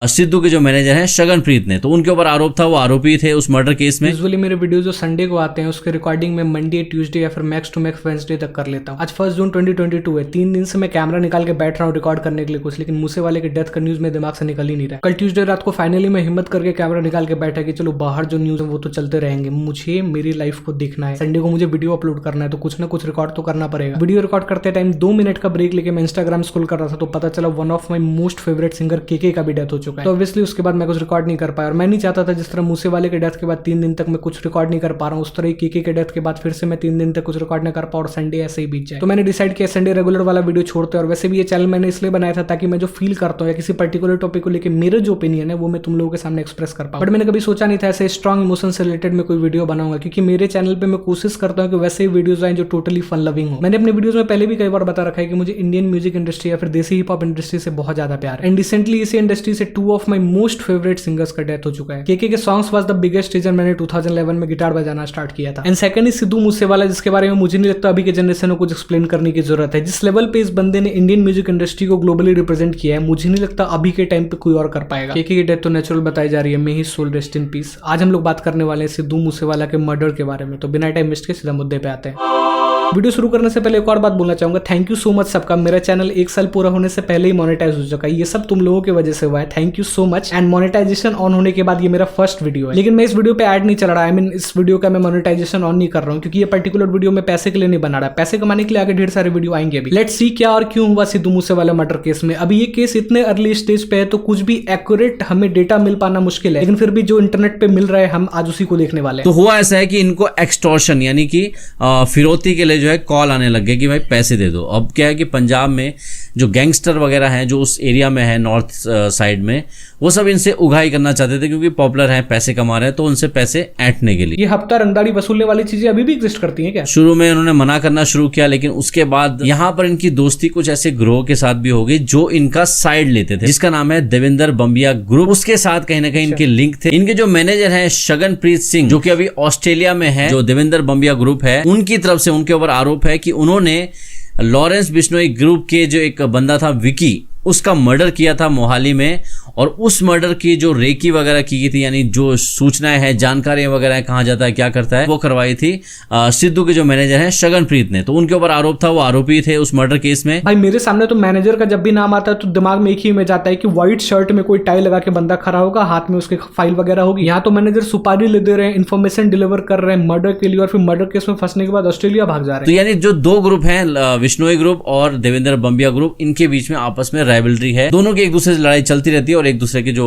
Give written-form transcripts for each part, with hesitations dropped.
सिद्धू के जो मैनेजर हैं शगनप्रीत ने, तो उनके ऊपर आरोप था, वो आरोपी थे उस मर्डर केस में। यूजुअली मेरे वीडियो जो संडे को आते हैं उसके रिकॉर्डिंग में मंडे, ट्यूसडे या फिर मैक्स टू मैक्स वेडनेसडे तक कर लेता हूँ। आज 1 जून 2022 है। 3 दिन से मैं कैमरा निकाल के बैठ रहा हूँ रिकॉर्ड करने के लिए कुछ, लेकिन मूसेवाले की डेथ का न्यूज मेरे दिमाग से निकल ही नहीं रहा। कल ट्यूसडे रात को फाइनली मैं हिम्मत करके कैमरा निकाल के बैठा कि चलो बाहर जो न्यूज है वो तो चलते रहेंगे, मुझे मेरी लाइफ को देखना है। संडे को मुझे वीडियो अपलोड करना है तो कुछ ना कुछ रिकॉर्ड तो करना पड़ेगा। वीडियो रिकॉर्ड करते टाइम 2 मिनट का ब्रेक लेके मैं इंस्टाग्राम स्क्रॉल कर रहा था तो पता चला one of my most favourite singer KK का भी डेथ हो चुका है। तो ऑब्वियसली उसके बाद मैं कुछ रिकॉर्ड नहीं कर पाया और मैं नहीं चाहता था जिस तरह मूसेवाले के डेथ के बाद 3 दिन तक मैं कुछ रिकॉर्ड नहीं कर पा रहा हूँ, उस तरह केके के डेथ के बाद फिर से मैं 3 दिन तक कुछ रिकॉर्ड नहीं कर पाऊँ और संडे ऐसे ही बीत जाए। तो मैंने डिसाइड किया संडे रेगुलर वाला वीडियो छोड़ते हैं। और वैसे भी ये चैनल मैंने इसलिए बनाया था ताकि मैं जो फील करता हूँ या किसी पर्टिकुलर टॉपिक को लेकर मेरे जो ओपिनियन है वो मैं तुम लोगों के सामने एक्सप्रेस कर पाऊँ। बट मैंने कभी सोचा नहीं था ऐसे स्ट्रॉन्ग इमोशन से रिलेटेड मैं कोई वीडियो बनाऊंगा, क्योंकि मेरे चैनल पे मैं कोशिश करता हूँ कि वैसे ही वीडियोज आए जो टोटली फन लविंग हो। मैंने अपने वीडियोज में पहले भी कई बार बता रखा है कि मुझे इंडियन म्यूजिक इंडस्ट्री या फिर देसी हिप हॉप इंडस्ट्री से बहुत ज्यादा प्यार है। एंड रिसेंटली इसी इंडस्ट्री से 2 of my most favourite singers का डेथ हो चुका है। केके के songs was the biggest reason मैंने 2011 में गिटार बजाना स्टार्ट किया था। And second is Sidhu Moosewala, जिसके बारे में मुझे नहीं लगता अभी के जनरेशन को कुछ एक्सप्लेन करने की जरूरत है। जिस लेवल पे इस बंदे ने इंडियन म्यूजिक इंडस्ट्री को ग्लोबली रिप्रेजेंट किया है, मुझे नहीं लगता अभी के टाइम पे कोई और कर पाएगा। केके की डेथ तो नेचुरल बताई जा रही है, मे ही सोल रेस्ट इन पीस। आज हम लोग बात करने वाले हैं सिद्धू मूसेवाला के मर्डर के बारे में, तो बिना टाइम वेस्ट के सीधा मुद्दे पे आते हैं। वीडियो शुरू करने से पहले एक और बात बोलना चाहूंगा, थैंक यू सो मच सबका। मेरा चैनल 1 साल पूरा होने से पहले ही मोनेटाइज हो चुका है, ये सब तुम लोगों की वजह से हुआ है, thank you so much. And monetization on होने के बाद ये मेरा फर्स्ट वीडियो है, लेकिन मैं इस वीडियो पे ऐड नहीं चल रहा है। इस वीडियो का मैं मोनेटाइजेशन ऑन नहीं कर रहा हूँ क्योंकि ये पर्टिकुलर वीडियो में पैसे के लिए नहीं बना रहा है। पैसे कमाने के लिए आगे ढेर सारे वीडियो आएंगे अभी। लेट्स सी क्या और क्यों हुआ सिद्धू मूसेवाला मर्डर केस में। अभी ये केस इतने अर्ली स्टेज पे है तो कुछ भी एक्यूरेट हमें डेटा मिल पाना मुश्किल है, लेकिन फिर भी जो इंटरनेट पे मिल रहा है हम आज उसी को देखने वाले हैं। तो हुआ ऐसा है कि इनको एक्सटॉर्शन यानी कि फिरौती के लिए जो है कॉल आने लग गए कि भाई पैसे दे दो। अब क्या है कि पंजाब में जो गैंगस्टर वगैरह हैं जो उस एरिया में है नॉर्थ साइड में, वो सब इनसे उगाही करना चाहते थे क्योंकि पॉपुलर हैं, पैसे कमा रहे हैं, तो उनसे पैसे ऐंठने के लिए। ये हफ्ता रंगदारी वसूलने वाली चीजें अभी भी एग्जिस्ट करती हैं क्या? शुरू में उन्होंने मना करना शुरू किया, लेकिन उसके बाद यहाँ पर इनकी दोस्ती कुछ ऐसे ग्रोह के साथ भी हो गई जो इनका साइड लेते थे, जिसका नाम है देवेंद्र बंबिया ग्रुप। उसके साथ कहीं ना कहीं इनके लिंक थे। इनके जो मैनेजर हैं शगनप्रीत सिंह, जो कि अभी ऑस्ट्रेलिया में है, जो देवेंद्र बंबिया ग्रुप है, उनकी तरफ से उनके ऊपर आरोप है कि उन्होंने लॉरेंस बिश्नोई ग्रुप के जो एक बंदा था विकी, उसका मर्डर किया था मोहाली में। और उस मर्डर की जो रेकी वगैरह की गई थी, यानी जो सूचनाएं हैं, जानकारियां वगैरह है, कहाँ जाता है क्या करता है, वो करवाई थी सिद्धू के जो मैनेजर हैं शगनप्रीत ने। तो उनके ऊपर आरोप था, वो आरोपी थे उस मर्डर केस में। भाई मेरे सामने तो मैनेजर का जब भी नाम आता है तो दिमाग में एक ही इमेज आता है कि व्हाइट शर्ट में कोई टाई लगा के बंदा खड़ा होगा, हाथ में उसके फाइल वगैरह होगी। यहाँ तो मैनेजर सुपारी ले दे रहे हैं, इन्फॉर्मेशन डिलीवर कर रहे हैं मर्डर के लिए, और फिर मर्डर केस में फंसने के बाद ऑस्ट्रेलिया भाग जा रहे हैं। तो यानी जो 2 ग्रुप हैं, बिश्नोई ग्रुप और देवेंद्र बंबिया ग्रुप, इनके बीच में आपस में राइवलरी है। दोनों की एक दूसरे से लड़ाई चलती रहती है और एक दूसरे के जो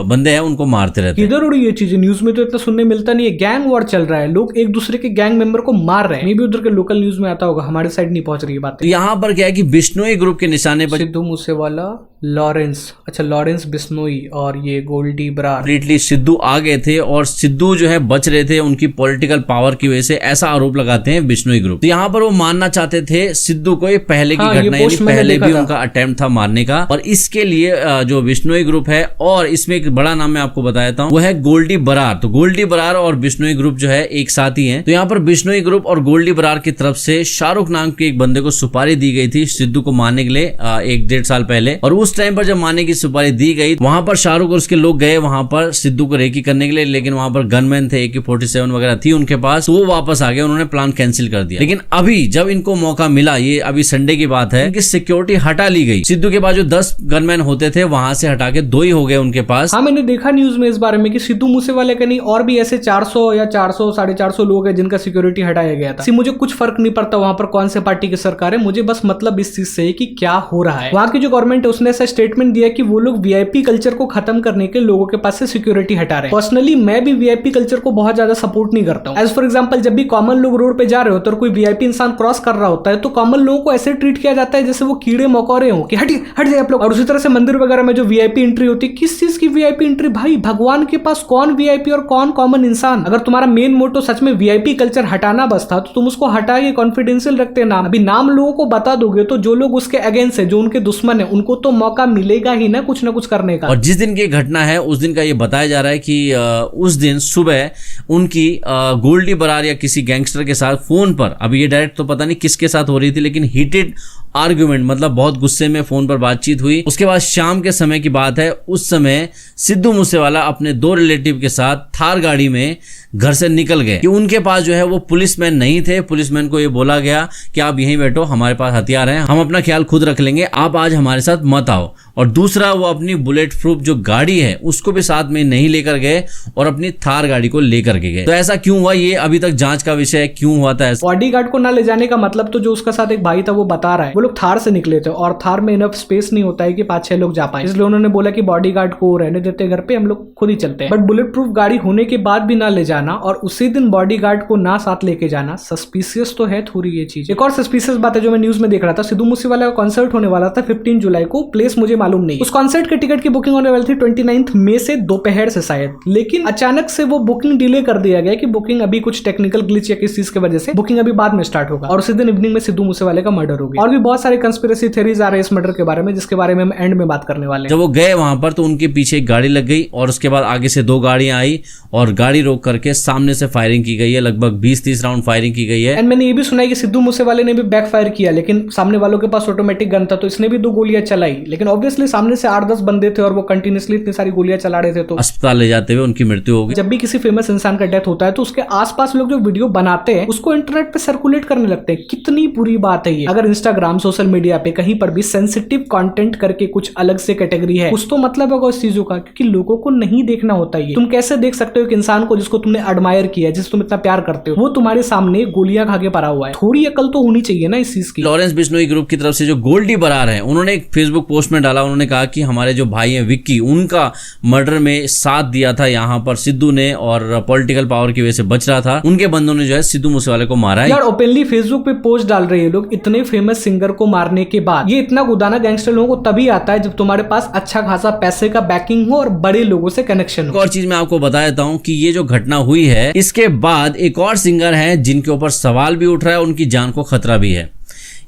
बंदे हैं उनको मारते रहते हैं। किधर उड़ी ये चीजें, न्यूज में तो इतना सुनने मिलता नहीं है। गैंग वॉर चल रहा है, लोग एक दूसरे के गैंग मेंबर को मार रहे हैं। मे भी उधर के लोकल न्यूज में आता होगा, हमारे साइड नहीं पहुंच रही बात। तो यहाँ पर क्या है कि बिश्नोई ग्रुप के निशाने पर सिद्धू मूसेवाला, लॉरेंस, अच्छा लॉरेंस बिश्नोई और ये गोल्डी बरार, कंप्लीटली सिद्धू आ गए थे और सिद्धू जो है बच रहे थे उनकी पॉलिटिकल पावर की वजह से, ऐसा आरोप लगाते हैं बिश्नोई ग्रुप। तो यहाँ पर वो मानना चाहते थे सिद्धू को, ये पहले की घटना है, पहले भी उनका अटेम्प्ट था मारने का। और इसके लिए जो बिश्नोई ग्रुप है, और इसमें एक बड़ा नाम मैं आपको बता देता हूँ, वो है गोल्डी बरार। तो गोल्डी बरार और बिश्नोई ग्रुप जो है एक साथ ही है। तो यहाँ पर बिश्नोई ग्रुप और गोल्डी बरार की तरफ से शाहरुख नाम के एक बंदे को सुपारी दी गई थी सिद्धू को मारने के लिए 1-1.5 साल पहले। और उस टाइम पर जब मारने की सुपारी दी गई, वहां पर शाहरुख और उसके लोग गए वहां पर सिद्धू को रेकी करने के लिए, लेकिन वहां पर गनमैन थे, AK-47 वगैरह थी उनके पास, तो वो वापस आ गए, उन्होंने प्लान कैंसिल कर दिया। लेकिन अभी जब इनको मौका मिला, ये अभी संडे की बात है, कि सिक्योरिटी हटा ली गई। सिद्धू के पास जो 10 गनमैन होते थे वहां से हटा के 2 ही हो गए उनके पास। हाँ, मैंने देखा न्यूज में इस बारे में कि सिद्धू मूसेवाले का नहीं और भी ऐसे 400 या 400 450 लोग हैं जिनका सिक्योरिटी हटाया गया था। मुझे कुछ फर्क नहीं पड़ता वहां पर कौन से पार्टी की सरकार है, मुझे बस मतलब इस चीज से कि क्या हो रहा है। वहां की जो गवर्नमेंट है उसने ऐसा स्टेटमेंट दिया कि वो लोग वीआईपी कल्चर को खत्म करने के लोगों के पास से सिक्योरिटी हटा रहे हैं। पर्सनली मैं भी वीआईपी कल्चर को बहुत ज्यादा सपोर्ट नहीं करता हूं। एज फॉर एग्जांपल, जब भी कॉमन लोग रोड पे जा रहे होते और कोई वीआईपी इंसान क्रॉस कर रहा होता है तो कॉमन लोगों को ऐसे ट्रीट किया जाता है जैसे वो कीड़े मकोड़े हो कि हट जाए आप लोग। और उसी तरह से मंदिर वगैरह में जो वीआईपी एंट्री होती है, किस चीज की वीआईपी एंट्री भाई? भगवान के पास कौन वीआईपी और कौन कॉमन इंसान? अगर तुम्हारा मेन मोटो सच में वीआईपी कल्चर हटाना बस था तो तुम उसको हटा के कॉन्फिडेंशियल रखते नाम। अभी नाम लोगों को बता दोगे तो जो लोग उसके अगेंस्ट है, जो उनके दुश्मन है, उनको तो मौका मिलेगा ही ना कुछ करने का। और जिस दिन की घटना है उस दिन का ये बताया जा रहा है कि उस दिन सुबह उनकी गोल्डी बरार या किसी गैंगस्टर के साथ फोन पर, अभी ये डायरेक्ट तो पता नहीं किसके साथ हो रही थी, लेकिन हीटेड आर्गुमेंट, मतलब बहुत गुस्से में फोन पर बातचीत हुई। उसके बाद शाम के समय की बात है, उस समय सिद्धू मूसेवाला अपने 2 रिलेटिव के साथ थार गाड़ी में घर से निकल गए कि उनके पास जो है वो पुलिसमैन नहीं थे। पुलिसमैन को ये बोला गया कि आप यहीं बैठो, हमारे पास हथियार हैं, हम अपना ख्याल खुद रख लेंगे, आप आज हमारे साथ मत आओ। और दूसरा, वो अपनी बुलेट प्रूफ जो गाड़ी है उसको भी साथ में नहीं लेकर गए और अपनी थार गाड़ी को लेकर के गए। तो ऐसा क्यों हुआ, ये अभी तक जांच का विषय है, क्यों हुआ था ऐसा। बॉडीगार्ड को ना ले जाने का मतलब, तो जो उसका साथ एक भाई था वो बता रहा है, वो लोग थार से निकले थे और थार में इनफ स्पेस नहीं होता है कि 5-6 लोग जा पाए, इसलिए उन्होंने बोला कि बॉडीगार्ड को रहने देते घर पे, हम लोग खुद ही चलते हैं। बट बुलेट प्रूफ गाड़ी होने के बाद भी ना ले जाना और उसी दिन बॉडीगार्ड को ना साथ लेके जाना, सस्पिशियस तो है थोड़ी ये चीज। एक और सस्पिशियस बात है जो मैं न्यूज में देख रहा था, सिद्धू मूसेवाला का कॉन्सर्ट होने वाला था 15 जुलाई को, प्लेस मुझे मालूम नहीं। उस कॉन्सर्ट के टिकट की बुकिंग होने वाली थी 29 मई से दोपहर से शायद, लेकिन अचानक से वो बुकिंग डिले कर दिया गया कि बुकिंग अभी कुछ टेक्निकल ग्लिच या किस चीज की वजह से बुकिंग अभी बाद में स्टार्ट होगा। और उसी दिन इवनिंग में सिद्धू मूसेवाले का मर्डर हो गया। और भी बहुत सारे कंस्पिरेसी थ्योरीज आ रहे हैं इस मर्डर के बारे में, जिसके बारे में हम एंड में बात करने वाले हैं। जब वो गए वहां पर तो उनके पीछे एक गाड़ी लग गई और उसके बाद आगे से 2 गाड़ियां आई और गाड़ी रोक करके सामने से फायरिंग की गई है। लगभग 20-30 राउंड फायरिंग की गई है। एंड मैंने ये भी सुना है कि सिद्धू मूसेवाले ने भी बैक फायर किया, लेकिन सामने वालों के पास ऑटोमेटिक गन था तो इसने भी 2 गोलियां चलाई, लेकिन ऑब्वियसली सामने से 8-10 बंदे थे और वो कंटिन्यूसली इतनी सारी गोलियां चला रहे थे, तो अस्पताल ले जाते हुए उनकी मृत्यु हो गई। जब भी किसी फेमस इंसान का डेथ होता है तो उसके आसपास लोग जो वीडियो बनाते हैं उसको इंटरनेट पे सर्कुलेट करने लगते हैं। कितनी बुरी बात है ये। अगर इंस्टाग्राम, सोशल मीडिया पे कहीं पर भी सेंसिटिव कंटेंट करके कुछ अलग से कैटेगरी है, कुछ तो मतलब होगा उस चीजों का, क्योंकि लोगों को नहीं देखना होता ये। तुम कैसे देख सकते हो एक इंसान को जिसको तुमने एडमायर किया, जिसको तुम इतना प्यार करते हो, वो तुम्हारे सामने गोलियां खा के पड़ा हुआ है। थोड़ी अकल तो होनी चाहिए ना इस चीज की। लॉरेंस बिश्नोई ग्रुप की तरफ से जो गोल्डी बरार है, उन्होंने एक फेसबुक पोस्ट में डाला, उन्होंने कहा कि हमारे जो भाई हैं विक्की, उनका मर्डर में साथ दिया था यहाँ पर सिद्धू ने, और पॉलिटिकल पावर की वजह से बच रहा था, उनके बंदों ने जो है सिद्धू मूसेवाले को मारा है। यार ओपनली फेसबुक पे पोस्ट डाल रहे हैं लोग, इतने फेमस सिंगर को मारने के बाद। ये इतना गुदाना गैंगस्टर लोगों को तभी आता है जब तुम्हारे पास अच्छा खासा पैसे का बैकिंग हो और बड़े लोगों से कनेक्शन हो। एक और चीज मैं आपको बता देता हूँ कि ये जो घटना हुई है, इसके बाद एक और सिंगर है जिनके ऊपर सवाल भी उठ रहा है, उनकी जान को खतरा भी है।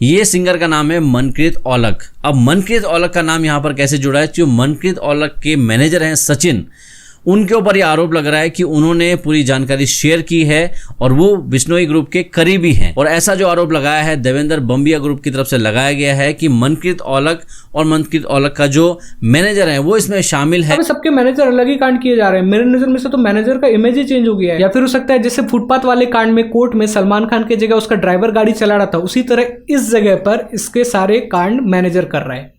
ये सिंगर का नाम है मनकृत औलख। अब मनकृत औलख का नाम यहाँ पर कैसे जुड़ा है, जो मनकृत औलख के मैनेजर हैं सचिन, उनके ऊपर ये आरोप लग रहा है कि उन्होंने पूरी जानकारी शेयर की है और वो बिश्नोई ग्रुप के करीबी हैं। और ऐसा जो आरोप लगाया है देवेंद्र बम्बिया ग्रुप की तरफ से लगाया गया है कि मनकृत औलख और मनकृत औलख का जो मैनेजर है वो इसमें शामिल है। सबके मैनेजर अलग ही कांड किए जा रहे हैं। मेरे नजर में से तो मैनेजर का इमेज ही चेंज हो गया है। या फिर हो सकता है जैसे फुटपाथ वाले कांड में कोर्ट में सलमान खान की जगह उसका ड्राइवर गाड़ी चला रहा था, उसी तरह इस जगह पर इसके सारे कांड मैनेजर कर रहा है।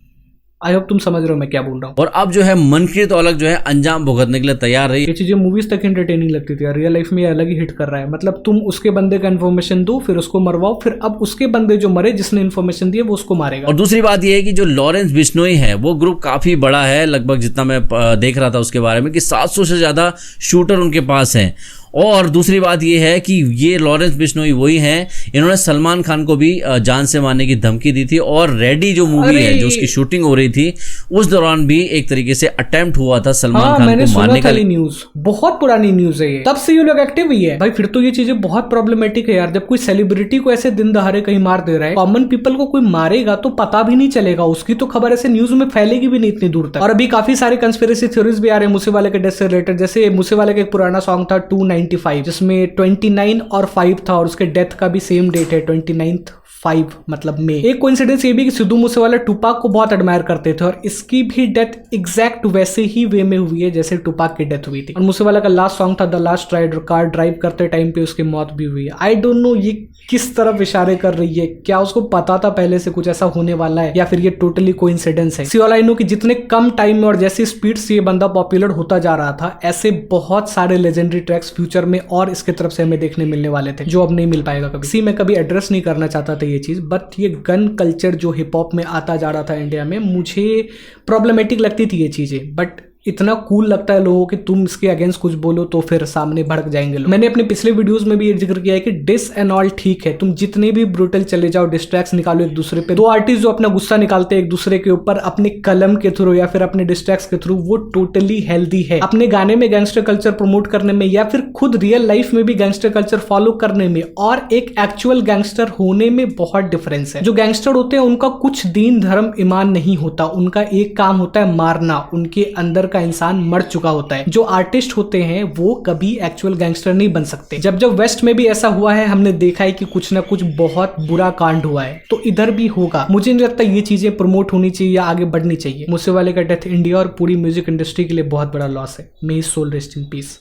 आई होप तुम समझ रहे हो मैं क्या बोल रहा हूँ। और अब जो है मनकृत औलख जो है अंजाम भुगतने के लिए तैयार रही। ये चीजें मूवीज तक एंटरटेनिंग लगती थी, रियल लाइफ में ये अलग ही हिट कर रहा है। मतलब तुम उसके बंदे का इन्फॉर्मेशन दो, फिर उसको मरवाओ, फिर अब उसके बंदे जो मरे जिसने इन्फॉर्मेशन दी वो उसको मारेगा। और दूसरी बात ये है कि जो लॉरेंस बिश्नोई है वो ग्रुप काफी बड़ा है, लगभग जितना मैं देख रहा था उसके बारे में कि 700 से ज्यादा शूटर उनके पास हैं। और दूसरी बात यह है कि ये लॉरेंस बिश्नोई वही हैं, इन्होंने सलमान खान को भी जान से मारने की धमकी दी थी। और रेडी जो मूवी है जो उसकी शूटिंग हो रही थी उस दौरान भी एक तरीके से अटेम्प्ट हुआ था सलमान खान को मारने का। न्यूज बहुत पुरानी न्यूज है ये, तब से ये लोग एक्टिव ही है भाई। फिर तो ये चीजें बहुत प्रॉब्लमेटिक है यार। जब कोई सेलिब्रिटी को ऐसे दिन दहाड़े कहीं मार दे रहा है, कॉमन पीपल को कोई मारेगा तो पता भी नहीं चलेगा, उसकी तो खबर ऐसे न्यूज में फैलेगी भी नहीं इतनी दूर तक। और अभी काफी सारे कंस्पिरेसी थ्योरीज भी आ रहे हैं मूसेवाले के डेथ से रिलेटेड। जैसे मूसेवाले का एक पुराना सॉन्ग था 295 जिसमें 29 और 5 था और उसके डेथ का भी सेम डेट है 29 5 मतलब में। एक कोइंसिडेंस ये भी कि सिद्धू मूसेवाला टुपाक को बहुत एडमायर करते थे और इसकी भी डेथ एग्जैक्ट वैसे ही वे में हुई है जैसे टुपाक की डेथ हुई थी। और मूसेवाला का लास्ट सॉन्ग था the last ride, car drive करते टाइम पे उसकी मौत भी हुई है। आई डोंट नो ये किस तरफ इशारे कर रही है, क्या उसको पता था पहले से कुछ ऐसा होने वाला है या फिर ये टोटली कोइंसिडेंस है। सी ऑल आई नो कि जितने कम टाइम में और जैसी स्पीड से ये बंदा पॉपुलर होता जा रहा था, ऐसे बहुत सारे लेजेंडरी ट्रैक्स फ्यूचर में और इसके तरफ से हमें देखने मिलने वाले थे जो अब नहीं मिल पाएगा कभी। इसी में कभी एड्रेस नहीं करना चाहता था ये चीज, बट ये गन कल्चर जो हिप हॉप में आता जा रहा था इंडिया में, मुझे प्रॉब्लमेटिक लगती थी ये चीजें। बट इतना कूल लगता है लोगों कि तुम इसके अगेंस्ट कुछ बोलो तो फिर सामने भड़क जाएंगे लोग। मैंने अपने पिछले वीडियोस में भी ये जिक्र किया है कि डिस एंड ऑल ठीक है, तुम जितने भी ब्रूटल चले जाओ, डिस्ट्रैक्ट्स निकालो एक दूसरे पे। दो आर्टिस्ट जो अपना गुस्सा निकालते हैं एक दूसरे के ऊपर अपने कलम के थ्रू या फिर अपने डिस्ट्रैक्ट्स के थ्रू, वो टोटली हेल्दी है। अपने गाने में गैंगस्टर कल्चर प्रमोट करने में या फिर खुद रियल लाइफ में भी गैंगस्टर कल्चर फॉलो करने में और एक एक्चुअल गैंगस्टर होने में बहुत डिफरेंस है। जो गैंगस्टर होते हैं उनका कुछ दीन धर्म ईमान नहीं होता, उनका एक काम होता है मारना। उनके अंदर का इंसान मर चुका होता है। जो आर्टिस्ट होते हैं वो कभी एक्चुअल गैंगस्टर नहीं बन सकते। जब वेस्ट में भी ऐसा हुआ है, हमने देखा है कि कुछ ना कुछ बहुत बुरा कांड हुआ है, तो इधर भी होगा। मुझे नहीं लगता ये चीजें प्रमोट होनी चाहिए या आगे बढ़नी चाहिए। मूसेवाले का डेथ इंडिया और पूरी म्यूजिक इंडस्ट्री के लिए बहुत बड़ा लॉस है। May his soul rest in piece.